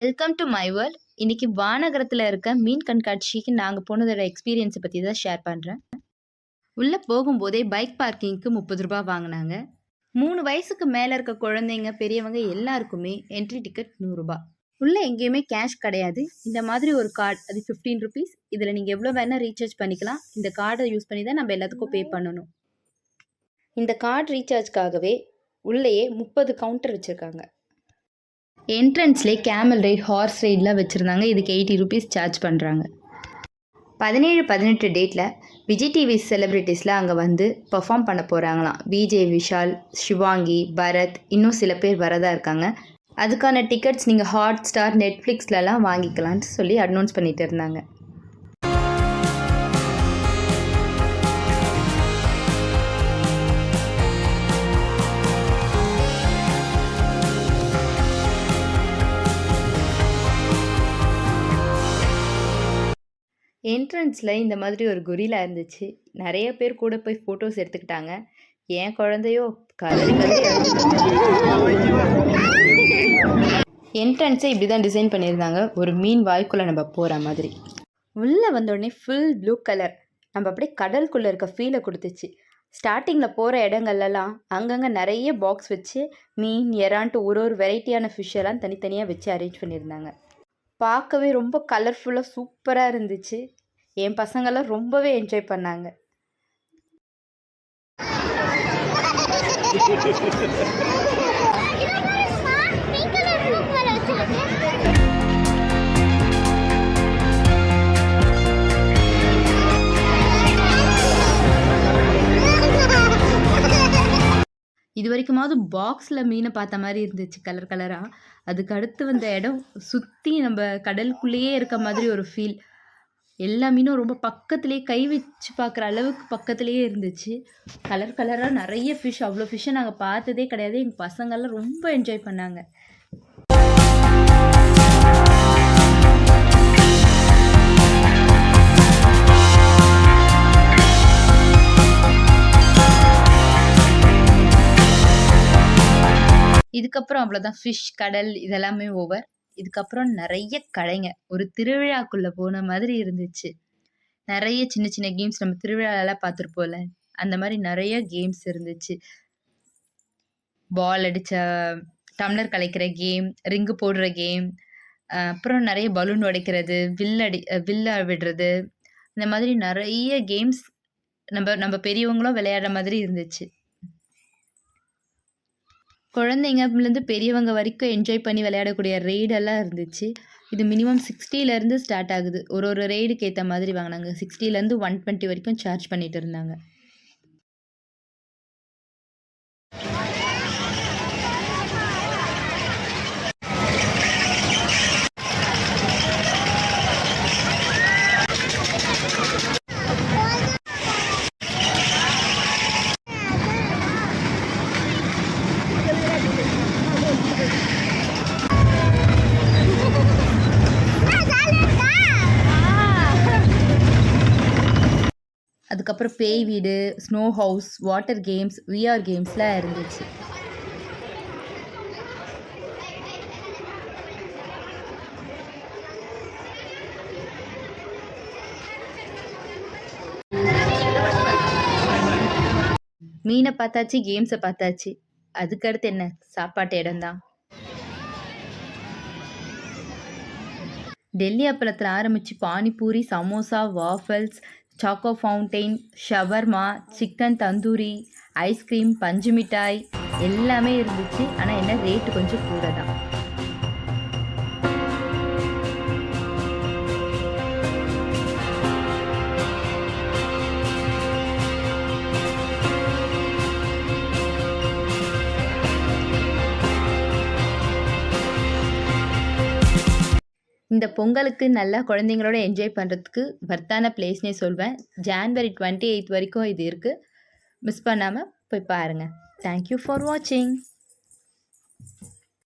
Welcome to my world. இன்னைக்கு வானகரத்தில் இருக்க மீன் கண்காட்சிக்கு நாங்கள் போனதோட எக்ஸ்பீரியன்ஸை பற்றி தான் ஷேர் பண்ணுறேன். உள்ளே போகும்போதே பைக் பார்க்கிங்க்கு 30 ரூபா வாங்கினாங்க. 3 வயசுக்கு மேலே இருக்க குழந்தைங்க பெரியவங்க எல்லாருக்குமே என்ட்ரி டிக்கெட் 100 ரூபா. உள்ளே எங்கேயுமே கேஷ் கிடையாது. இந்த மாதிரி ஒரு கார்டு, அது 15 ருபீஸ். இதில் நீங்கள் எவ்வளோ வேணால் ரீசார்ஜ் பண்ணிக்கலாம். இந்த கார்டை யூஸ் பண்ணி தான் நம்ம எல்லாத்துக்கும் பே பண்ணணும். இந்த கார்டு ரீசார்ஜ்க்காகவே உள்ளேயே 30 கவுண்டர் வச்சுருக்காங்க. என்ட்ரன்ஸ்லேயே கேமல் ரைட், ஹார்ஸ் ரைட்லாம் வச்சுருந்தாங்க. இதுக்கு 80 ருபீஸ் சார்ஜ் பண்ணுறாங்க. 17-18 டேட்டில் விஜய் டிவி செலிப்ரிட்டிஸ்லாம் அங்கே வந்து பர்ஃபார்ம் பண்ண போகிறாங்களாம். விஜய், விஷால், ஷிவாங்கி, பரத், இன்னும் சில பேர் வரதா இருக்காங்க. அதுக்கான டிக்கெட்ஸ் நீங்கள் ஹாட் ஸ்டார், நெட்ஃப்ளிக்ஸ்லலாம் வாங்கிக்கலான்ட்டு சொல்லி அனௌன்ஸ் பண்ணிகிட்டு இருந்தாங்க. என்ட்ரன்ஸில் இந்த மாதிரி ஒரு கொரில்லா இருந்துச்சு. நிறைய பேர் கூட போய் ஃபோட்டோஸ் எடுத்துக்கிட்டாங்க. என் குழந்தையோ கதறி என்ட்ரன்ஸை இப்படி தான் டிசைன் பண்ணியிருந்தாங்க. ஒரு மீன் வாய்க்குள்ளே நம்ம போகிற மாதிரி. உள்ளே வந்தோடனே ஃபுல் ப்ளூ கலர் நம்ம அப்படியே கடலுக்குள்ளே இருக்க ஃபீலை கொடுத்துச்சு. ஸ்டார்டிங்கில் போகிற இடங்கள்லாம் அங்கங்கே நிறைய பாக்ஸ் வச்சு மீன், எறான்ட்டு ஒரு வெரைட்டியான ஃபிஷ் எல்லாம் தனித்தனியாக வச்சு அரேஞ்ச் பண்ணியிருந்தாங்க. பார்க்கவே ரொம்ப கலர்ஃபுல்லாக சூப்பராக இருந்துச்சு. என் பசங்கள்லாம் ரொம்பவே என்ஜாய் பண்ணாங்க. இது வரைக்குமாவது பாக்ஸில் மீனை பார்த்த மாதிரி இருந்துச்சு, கலர் கலராக. அதுக்கு அடுத்து வந்த இடம் சுற்றி நம்ம கடலுக்குள்ளேயே இருக்க மாதிரி ஒரு ஃபீல். எல்லா மீனும் ரொம்ப பக்கத்துலேயே, கை வச்சு பார்க்குற அளவுக்கு பக்கத்துலேயே இருந்துச்சு. கலர் கலராக நிறைய ஃபிஷ். அவ்வளோ ஃபிஷ்ஷை நாங்கள் பார்த்ததே கிடையாது. எங்கள் பசங்கள்லாம் ரொம்ப என்ஜாய் பண்ணாங்க. இதுக்கப்புறம் அவ்வளோதான். ஃபிஷ், கடல் இதெல்லாமே ஓவர். இதுக்கப்புறம் நிறைய கடைங்க. ஒரு திருவிழாக்குள்ளே போன மாதிரி இருந்துச்சு. நிறைய சின்ன சின்ன கேம்ஸ் நம்ம திருவிழாலெல்லாம் பார்த்துருப்போம்ல, அந்த மாதிரி நிறைய கேம்ஸ் இருந்துச்சு. பால் அடித்த, டம்ளர் கலைக்கிற கேம், ரிங்கு போடுற கேம், அப்புறம் நிறைய பலூன் உடைக்கிறது, வில்ல விடுறது, இந்த மாதிரி நிறைய கேம்ஸ் நம்ம பெரியவங்களும் விளையாடுற மாதிரி இருந்துச்சு. குழந்தைங்கலேருந்து பெரியவங்க வரைக்கும் என்ஜாய் பண்ணி விளையாடக்கூடிய ரெய்டெல்லாம் இருந்துச்சு. இது மினிமம் 60லேருந்து ஸ்டார்ட் ஆகுது. ஒரு ரெய்டுக்கு ஏற்ற மாதிரி வாங்கினாங்க. 60லேருந்து 120 வரைக்கும் சார்ஜ் பண்ணிட்டு இருந்தாங்க. அதுக்கப்புறம் பேய் வீடு, snow house, water games, VR கேம்ஸ்லாம் இருந்துச்சு. மீனை பார்த்தாச்சு, கேம்ஸை பார்த்தாச்சு. அதுக்கடுத்து என்ன, சாப்பாட்டு இடம்தான். டெல்லி அப்பளத்தில் ஆரம்பித்து panipuri, samosa, waffles, choco fountain, shawarma, chicken tandoori, ice cream, பஞ்சு மிட்டாய் எல்லாமே இருந்துச்சு. ஆனால் என்ன, ரேட்டு கொஞ்சம் கூட தான். இந்த பொங்கலுக்கு நல்லா குழந்தைங்களோட என்ஜாய் பண்ணுறதுக்கு வர்த்தான பிளேஸ்னே சொல்வேன். ஜான்வரி 28 வரைக்கும் இது இருக்குது. மிஸ் பண்ணாமல் போய் பாருங்கள். தேங்க்யூ ஃபார் வாட்சிங்.